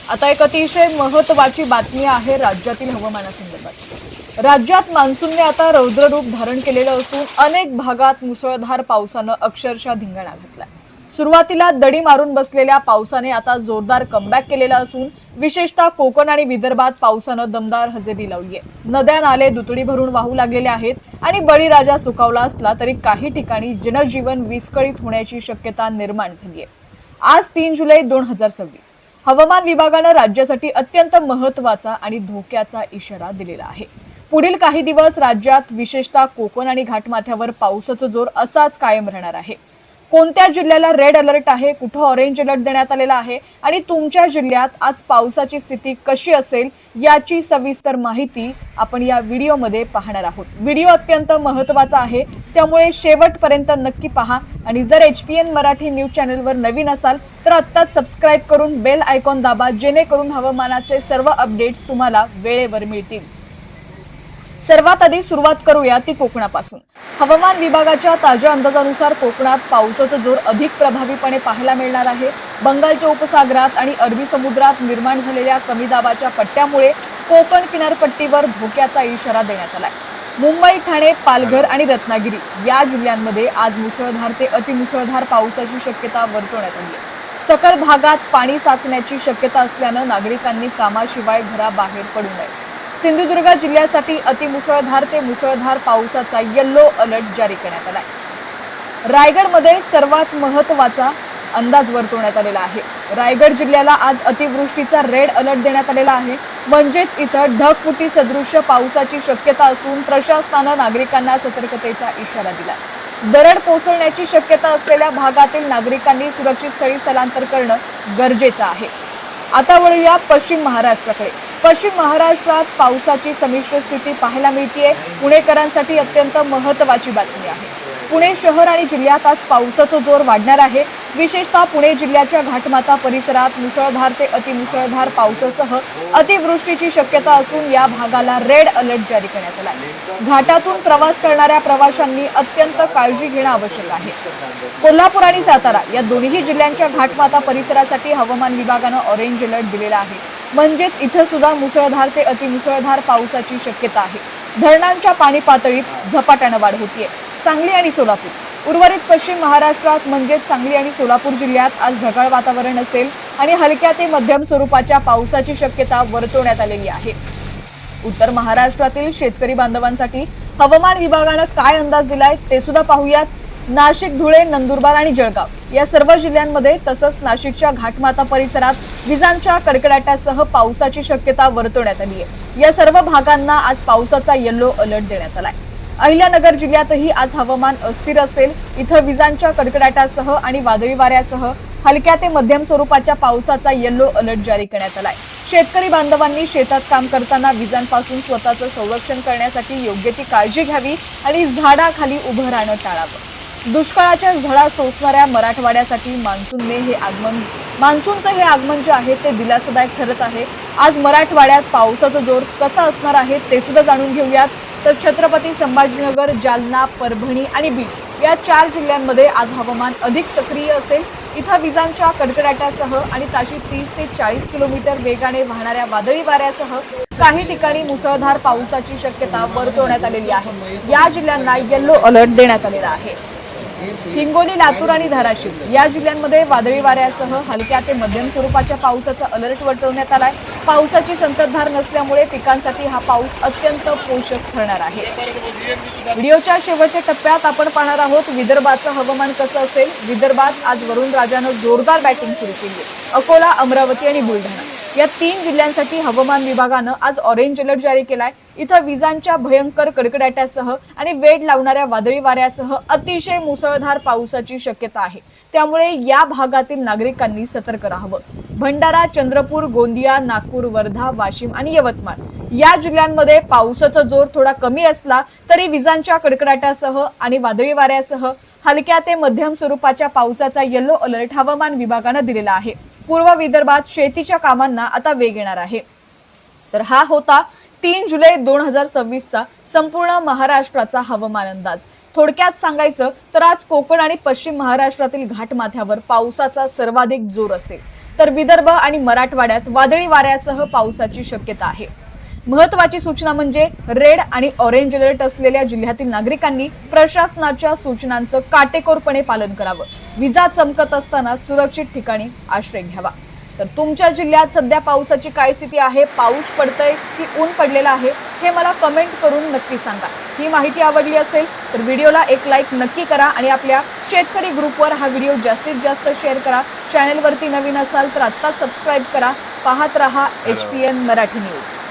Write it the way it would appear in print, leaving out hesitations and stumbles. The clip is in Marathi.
आता एक अतिशय महत्त्वाची बातमी आहे राज्यातील हवामानासंदर्भात। राज्यात मान्सूनने आता रौद्ररूप धारण केलेलं असून अनेक भागात मुसळधार पावसानं अक्षरशः धिंगाणा घातलाय। सुरुवातीला दडी मारून बसलेल्या पावसाने आता जोरदार कमबॅक केलेला असून विशेषतः कोकण आणि विदर्भात पावसानं दमदार हजेरी लावली आहे। नद्या नाले दुथडी भरून वाहू लागलेले आहेत आणि बळीराजा सुकावला असला तरी काही ठिकाणी जनजीवन विस्कळीत होण्याची शक्यता निर्माण झाली आहे। आज 3 जुलै 2026 हवामान विभागानं राज्यासाठी अत्यंत महत्त्वाचा आणि धोक्याचा इशारा दिलेला आहे। पुढील काही दिवस राज्यात विशेषतः कोकण आणि घाटमाथ्यावर पावसाचा जोर असाच कायम राहणार आहे। कोणत्या जिल्ह्याला रेड अलर्ट आहे, कुठे ऑरेंज अलर्ट देण्यात आलेला आहे आणि तुमच्या जिल्ह्यात आज पावसाची स्थिती कशी असेल याची सविस्तर माहिती आपण या व्हिडिओमध्ये पाहणार आहोत। व्हिडिओ अत्यंत महत्त्वाचा आहे, त्यामुळे शेवटपर्यंत नक्की पहा आणि जर HPN मराठी न्यूज चॅनलवर नवीन असाल तर आत्ताच सबस्क्राइब करून बेल आयकॉन दाबा, जेणेकरून हवामानाचे सर्व अपडेट्स तुम्हाला वेळेवर मिळतील। सर्वात आधी सुरुवात करूया ती कोकणापासून। हवामान विभागाच्या ताज्या अंदाजानुसार कोकणात पावसाचा जोर अधिक प्रभावीपणे पाहायला मिळणार आहे। बंगालच्या उपसागरात आणि अरबी समुद्रात निर्माण झालेल्या कमी दाबाच्या पट्ट्यामुळे कोकण किनारपट्टीवर धोक्याचा इशारा देण्यात आलाय। मुंबई, ठाणे, पालघर आणि रत्नागिरी या जिल्ह्यांमध्ये आज मुसळधार ते अतिमुसळधार पावसाची शक्यता वर्तवण्यात आली आहे। सकल भागात पाणी साचण्याची शक्यता असल्यानं नागरिकांनी कामाशिवाय घराबाहेर पडू नये। सिंधुदुर्ग जिल्ह्यासाठी अतिमुसळधार ते मुसळधार पावसाचा येलो अलर्ट जारी करण्यात आलाय। रायगडमध्ये सर्वात महत्त्वाचा अंदाज वर्तवण्यात आलेला आहे। रायगड जिल्ह्याला आज अतिवृष्टीचा रेड अलर्ट देण्यात आलेला आहे। म्हणजेच इथं ढगफुटी सदृश्य पावसाची शक्यता असून प्रशासनानं नागरिकांना सतर्कतेचा इशारा दिलाय। दरड कोसळण्याची शक्यता असलेल्या भागातील नागरिकांनी सुरक्षित स्थळी स्थलांतर करणं गरजेचं आहे। आता वळूया पश्चिम महाराष्ट्राकडे। पश्चिम महाराष्ट्रात पावसाची संमिश्र स्थिती पाहायला मिळतेय। पुणेकरांसाठी अत्यंत महत्त्वाची बातमी आहे। पुणे शहर आणि जिल्ह्यात आज पावसाचा जोर वाढणार आहे। विशेषतः पुणे जिल्ह्याच्या घाटमाथा परिसरात मुसळधार ते अतिमुसळधार पावसासह अतिवृष्टीची शक्यता असून या भागाला रेड अलर्ट जारी करण्यात आला आहे। घाटातून प्रवास करणाऱ्या प्रवाशांनी अत्यंत काळजी घेणं आवश्यक आहे। कोल्हापूर आणि सातारा या दोन्ही जिल्ह्यांच्या घाटमाथा परिसरासाठी हवामान विभागानं ऑरेंज अलर्ट दिलेला आहे। म्हणजेच इथं सुद्धा मुसळधार ते अतिमुसळधार पावसाची शक्यता आहे। धरणांच्या पाणी पातळीत झपाट्यानं वाढ होतीये। सांगली आणि सोलापूर उर्वरित पश्चिम महाराष्ट्रात म्हणजेच सांगली आणि सोलापूर जिल्ह्यात आज ढगाळ वातावरण असेल आणि हलक्या ते मध्यम स्वरूपाच्या पावसाची शक्यता वर्तवण्यात आलेली आहे। उत्तर महाराष्ट्रातील शेतकरी बांधवांसाठी हवामान विभागानं काय अंदाज दिलाय ते सुद्धा पाहूयात। नाशिक, धुळे, नंदुरबार आणि जळगाव या सर्व जिल्ह्यांमध्ये तसंच नाशिकच्या घाटमाथा परिसरात विजांच्या कडकडाटासह पावसाची शक्यता वर्तवण्यात आली आहे। या सर्व भागांना आज पावसाचा येलो अलर्ट देण्यात आलाय। अहिल्यानगर जिल्ह्यातही आज हवामान अस्थिर असेल। इथं विजांच्या कडकडाटासह आणि वादळी वाऱ्यासह हलक्या ते मध्यम स्वरूपाच्या पावसाचा येलो अलर्ट जारी करण्यात आलाय। शेतकरी बांधवांनी शेतात काम करताना विजांपासून स्वतःचं संरक्षण करण्यासाठी योग्य ती काळजी घ्यावी आणि झाडाखाली उभं राहणं टाळावं। दुष्काळाच्या झळा सोसणाऱ्या मराठवाड्यासाठी मान्सूनचं हे आगमन जे आहे ते दिलासादायक ठरत आहे। आज मराठवाड्यात पावसाचा जोर कसा असणार आहे ते सुद्धा जाणून घेऊयात। तर छत्रपती संभाजीनगर, जालना, परभणी आणि बीड या 4 जिल्ह्यांमध्ये आज हवामान अधिक सक्रिय असेल। इथं विजांच्या कडकडाटासह आणि ताशी 30 ते 40 किलोमीटर वेगाने वाहणाऱ्या वादळी वाऱ्यासह काही ठिकाणी मुसळधार पावसाची शक्यता वर्तवण्यात आलेली आहे। या जिल्ह्यांना येलो अलर्ट देण्यात आलेला आहे। हिंगोली, लातूर आणि धाराशिव या जिल्ह्यांमध्ये वादळी वाऱ्यासह हलक्या ते मध्यम स्वरूपाच्या पावसाचा अलर्ट वर्तवण्यात आलाय। पावसाची संततधार नसल्यामुळे पिकांसाठी हा पाऊस अत्यंत पोषक ठरणार आहे। व्हिडिओच्या शेवटच्या टप्प्यात आपण पाहणार आहोत विदर्भाचं हवामान कसं असेल। विदर्भात आज वरुण राजानं जोरदार बॅटिंग सुरू केली। अकोला, अमरावती आणि बुलढाणा या 3 जिल्ह्यांसाठी हवामान विभागानं आज ऑरेंज अलर्ट जारी केलाय। इथं विजांच्या भयंकर कडकडाटासह आणि वेड लावणाऱ्या वादळी वाऱ्यासह अतिशय मुसळधार पावसाची शक्यता आहे। त्यामुळे या भागातील नागरिकांनी सतर्क राहावं। भंडारा, चंद्रपूर, गोंदिया, नागपूर, वर्धा, वाशिम आणि यवतमाळ या जिल्ह्यांमध्ये पावसाचा जोर थोडा कमी असला तरी विजांच्या कडकडाटासह आणि वादळी वाऱ्यासह हलक्या ते मध्यम स्वरूपाच्या पावसाचा येलो अलर्ट हवामान विभागानं दिलेला आहे। पूर्व विदर्भात शेतीच्या कामांना आता वेग येणार आहे। तर हा होता 3 जुलै 2026 चा संपूर्ण महाराष्ट्राचा हवामान अंदाज। थोडक्यात सांगायचं तर आज कोकण आणि पश्चिम महाराष्ट्रातील घाटमाथ्यावर पावसाचा सर्वाधिक जोर असेल। तर विदर्भ आणि मराठवाड्यात वादळी वाऱ्यासह पावसाची शक्यता आहे। महत्त्वाची सूचना म्हणजे रेड आणि ऑरेंज अलर्ट असलेल्या जिल्ह्यातील नागरिकांनी प्रशासनाच्या सूचनांचं काटेकोरपणे पालन करावं। विजा चमकत असताना सुरक्षित ठिकाणी आश्रय घ्यावा। तर तुमच्या जिल्ह्यात सध्या पावसाची काय स्थिती आहे? पाऊस पडतोय की ऊन पडलेला आहे? हे मला कमेंट करून नक्की सांगा। ही माहिती आवडली असेल तर व्हिडिओला एक लाईक नक्की करा आणि आपल्या शेतकरी ग्रुपवर हा व्हिडिओ जास्तीत जास्त शेअर करा। चॅनलवरती नवीन असाल तर आत्ताच सबस्क्राईब करा। पाहत रहा HPN मराठी न्यूज।